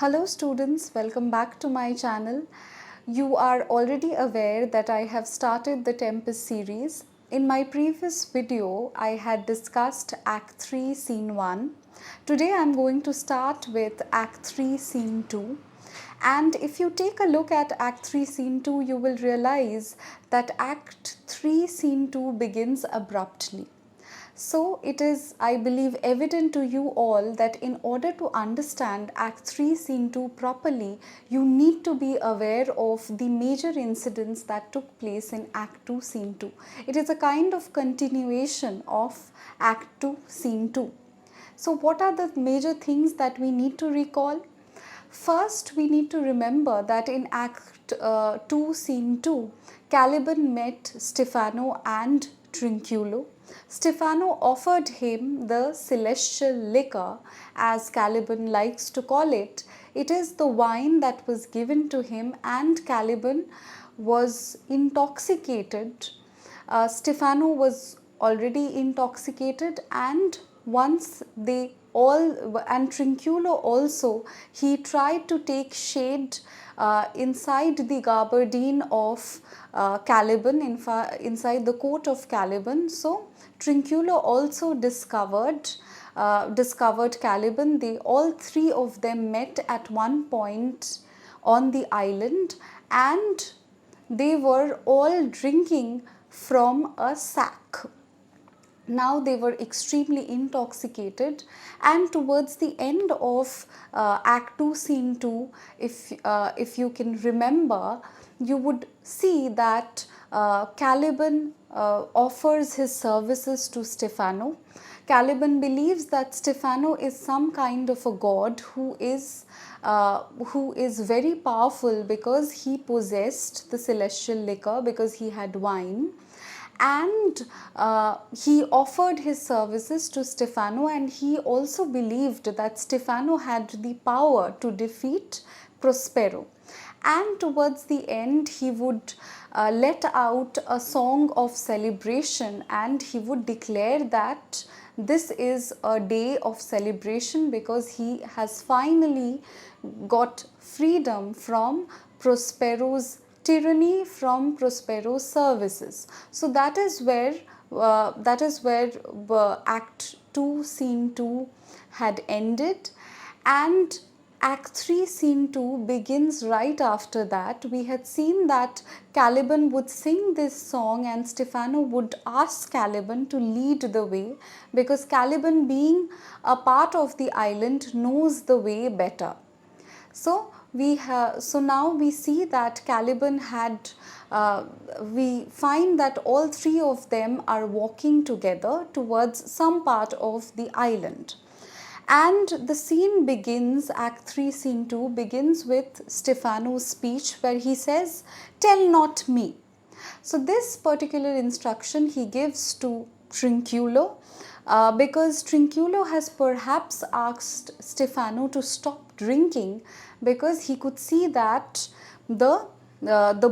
Hello students, welcome back to my channel. You are already aware that I have started the Tempest series. In my previous video, I had discussed Act 3, Scene 1. Today I am going to start with Act 3, Scene 2. And if you take a look at Act 3, Scene 2, you will realize that Act 3, Scene 2 begins abruptly. So it is, I believe, evident to you all that in order to understand Act 3, Scene 2 properly, you need to be aware of the major incidents that took place in Act 2, Scene 2. It is a kind of continuation of Act 2, Scene 2. So what are the major things that we need to recall? First, we need to remember that in Act 2, Scene 2, Caliban met Stephano and Trinculo. Stephano offered him the celestial liquor, as Caliban likes to call it. It is the wine that was given to him, and Caliban was intoxicated. Stephano was already intoxicated, and once they all, and Trinculo also, he tried to take shade inside the gabardine of Caliban, inside the coat of Caliban. So Trinculo also discovered Caliban. They all three of them met at one point on the island, and they were all drinking from a sack. Now they were extremely intoxicated, and towards the end of Act 2, Scene 2, if you can remember, you would see that Caliban offers his services to Stephano. Caliban believes that Stephano is some kind of a god who is very powerful because he possessed the celestial liquor, because he had wine. And he offered his services to Stephano, and he also believed that Stephano had the power to defeat Prospero. And towards the end, he would let out a song of celebration, and he would declare that this is a day of celebration because he has finally got freedom from Prospero's tyranny, from Prospero's services. So that is where Act 2, Scene 2 had ended, and Act 3, Scene 2 begins right after that. We had seen that Caliban would sing this song, and Stephano would ask Caliban to lead the way, because Caliban, being a part of the island, knows the way better. So now we see that Caliban had, we find that all three of them are walking together towards some part of the island. And the scene begins, Act 3, Scene 2 begins with Stephano's speech, where he says, "Tell not me." So this particular instruction he gives to Trinculo, because Trinculo has perhaps asked Stephano to stop drinking because he could see that the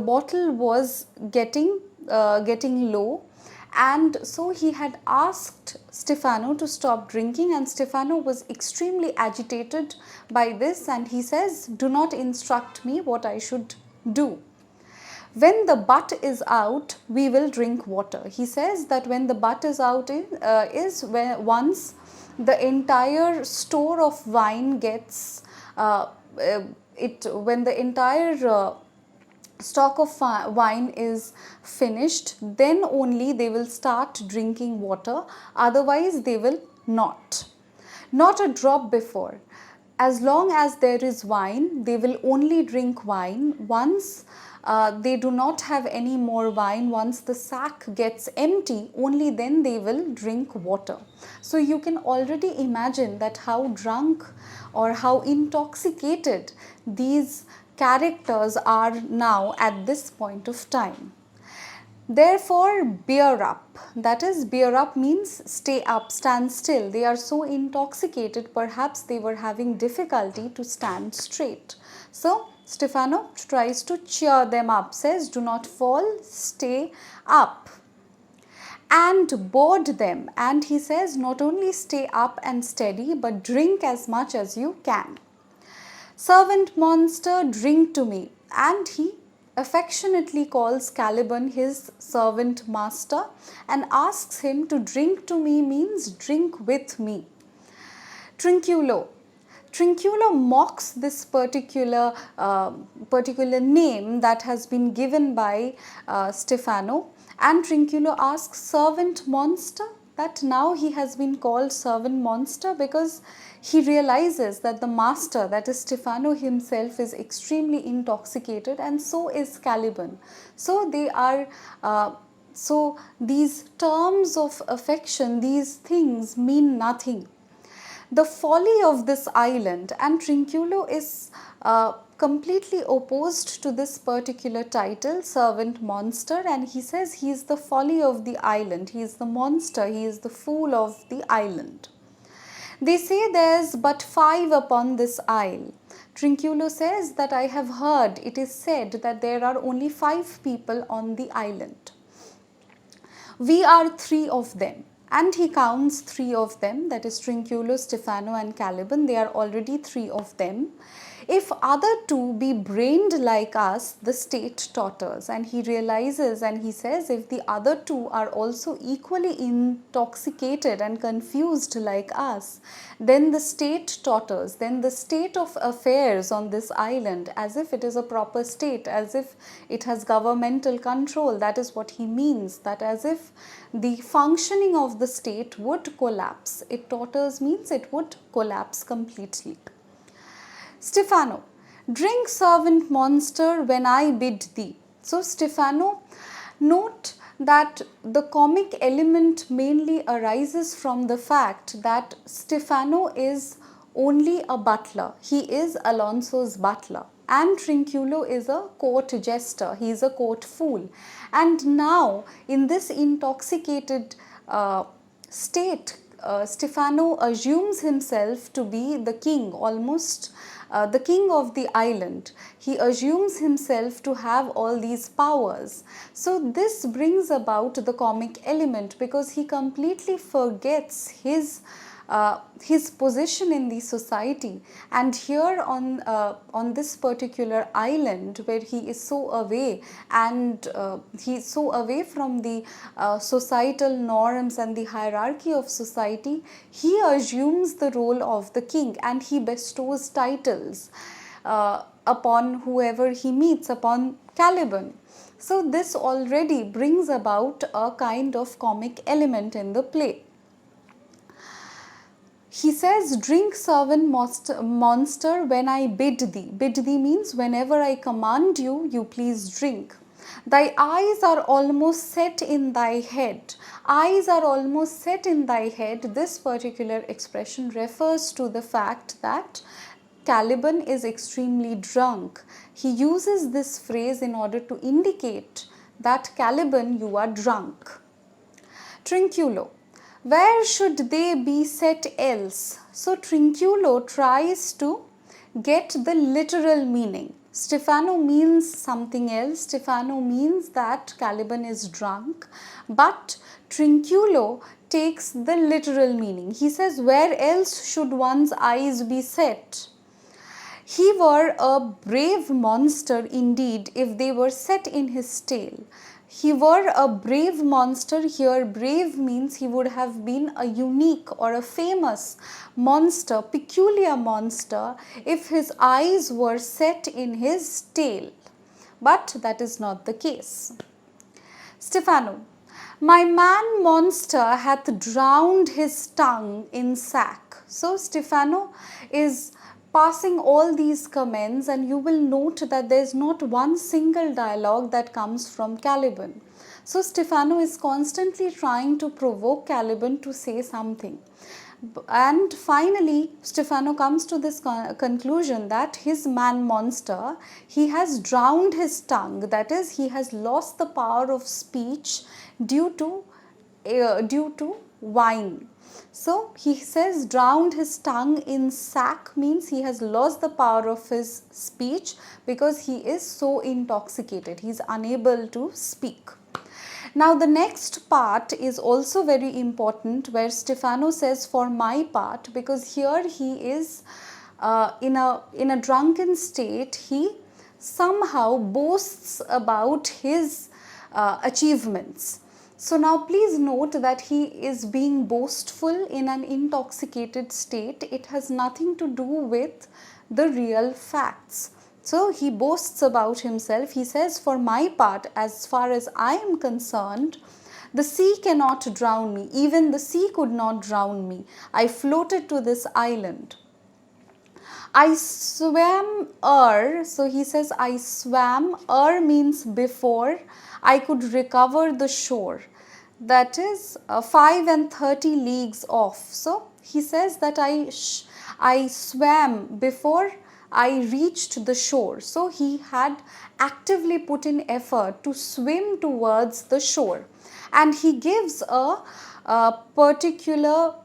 bottle was getting low, and so he had asked Stephano to stop drinking, and Stephano was extremely agitated by this, and he says, "Do not instruct me what I should do. When the butt is out, we will drink water." He says that when the butt is out is when once the entire store of wine gets when the entire stock of wine is finished, then only they will start drinking water, otherwise they will not a drop before. As long as there is wine, they will only drink wine. Once they do not have any more wine, once the sack gets empty, only then they will drink water. So you can already imagine that how drunk or how intoxicated these characters are now at this point of time. Therefore, bear up. That is, bear up means stay up, stand still. They are so intoxicated, perhaps they were having difficulty to stand straight. So Stephano tries to cheer them up, says, "Do not fall, stay up." And board them. And he says, not only stay up and steady, but drink as much as you can. Servant monster, drink to me. And he affectionately calls Caliban his servant master and asks him to drink to me means drink with me. Trinculo. Trinculo mocks this particular name that has been given by Stephano, and Trinculo asks, servant monster? That now he has been called servant monster because he realizes that the master, that is Stephano himself, is extremely intoxicated, and so is Caliban. So they are so these terms of affection, these things mean nothing. The folly of this island, and Trinculo is completely opposed to this particular title, servant monster, and he says he is the folly of the island, he is the monster, he is the fool of the island. They say there's but 5 upon this isle. Trinculo says that I have heard, it is said that there are only 5 people on the island. We are 3 of them. And he counts 3 of them, that is Trinculo, Stephano and Caliban. They are already 3 of them. If other 2 be brained like us, the state totters. And he realizes and he says, if the other 2 are also equally intoxicated and confused like us, then the state totters. Then the state of affairs on this island, as if it is a proper state, as if it has governmental control, that is what he means, that as if the functioning of the state would collapse. It totters means it would collapse completely. Stephano, drink servant monster when I bid thee. So Stephano, note that the comic element mainly arises from the fact that Stephano is only a butler. He is Alonso's butler. And Trinculo is a court jester, he is a court fool. And now in this intoxicated state, Stephano assumes himself to be the king, almost the king of the island. He assumes himself to have all these powers. So this brings about the comic element because he completely forgets his position in the society, and here on this particular island where he is so away and he is so away from the societal norms and the hierarchy of society, he assumes the role of the king and he bestows titles upon whoever he meets, upon Caliban. So this already brings about a kind of comic element in the play. He says, drink servant monster when I bid thee. Bid thee means whenever I command you, you please drink. Thy eyes are almost set in thy head. Eyes are almost set in thy head. This particular expression refers to the fact that Caliban is extremely drunk. He uses this phrase in order to indicate that Caliban, you are drunk. Trinculo. Where should they be set else? So Trinculo tries to get the literal meaning. Stephano means something else. Stephano means that Caliban is drunk, but Trinculo takes the literal meaning. He says, where else should one's eyes be set? He were a brave monster indeed if they were set in his tail. He were a brave monster. Here brave means he would have been a unique or a famous monster, peculiar monster, if his eyes were set in his tail. But that is not the case. Stephano. My man monster hath drowned his tongue in sack. So Stephano is passing all these comments, and you will note that there is not one single dialogue that comes from Caliban. So Stephano is constantly trying to provoke Caliban to say something. And finally, Stephano comes to this conclusion that his man monster, he has drowned his tongue. That is, he has lost the power of speech due to wine. So he says drowned his tongue in sack means he has lost the power of his speech because he is so intoxicated. He is unable to speak. Now the next part is also very important, where Stephano says for my part, because here he is in a drunken state, he somehow boasts about his achievements. So now please note that he is being boastful in an intoxicated state. It has nothing to do with the real facts. So he boasts about himself. He says, for my part, as far as I am concerned, the sea cannot drown me. Even the sea could not drown me. I floated to this island. I swam so he says, I swam, means before I could recover the shore. That is 35 leagues off. So he says that I swam before I reached the shore. So he had actively put in effort to swim towards the shore. And he gives a particular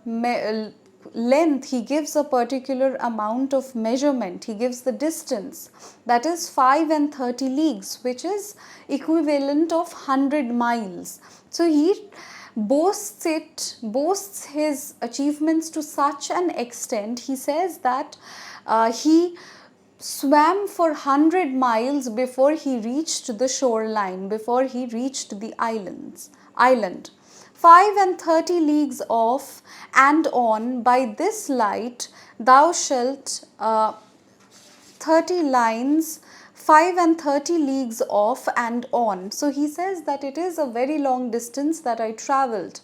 length, he gives a particular amount of measurement, he gives the distance, that is 35 leagues, which is equivalent of 100 miles. So he boasts his achievements to such an extent. He says that he swam for 100 miles before he reached the shoreline, before he reached the island. 35 leagues off and on, by this light thou shalt 30 lines, 35 leagues off and on. So he says that it is a very long distance that I travelled.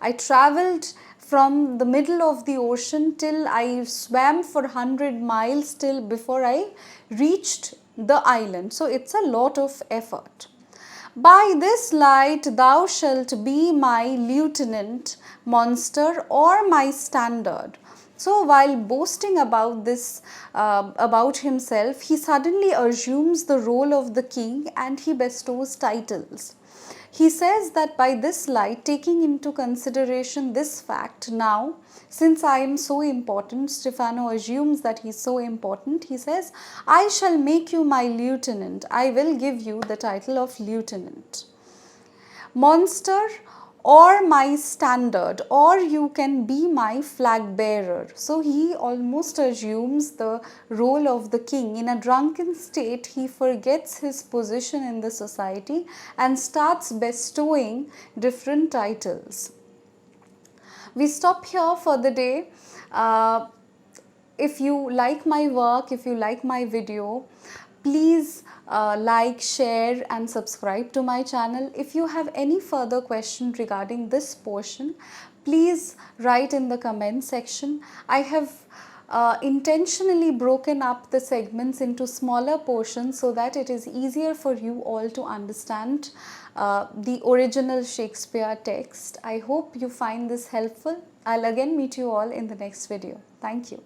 I travelled from the middle of the ocean till I swam for 100 miles till before I reached the island. So it's a lot of effort. By this light thou shalt be my lieutenant, monster, or my standard. So while boasting about this, about himself, he suddenly assumes the role of the king and he bestows titles. He says that by this light, taking into consideration this fact, now since I am so important, Stefano assumes that he is so important, he says, I shall make you my lieutenant. I will give you the title of lieutenant. Monster, or my standard, or you can be my flag bearer. So he almost assumes the role of the king. In a drunken state, he forgets his position in the society and starts bestowing different titles. We stop here for the day. If you like my work, if you like my video, please like, share and subscribe to my channel. If you have any further question regarding this portion, please write in the comment section. I have intentionally broken up the segments into smaller portions so that it is easier for you all to understand the original Shakespeare text. I hope you find this helpful. I'll again meet you all in the next video. Thank you.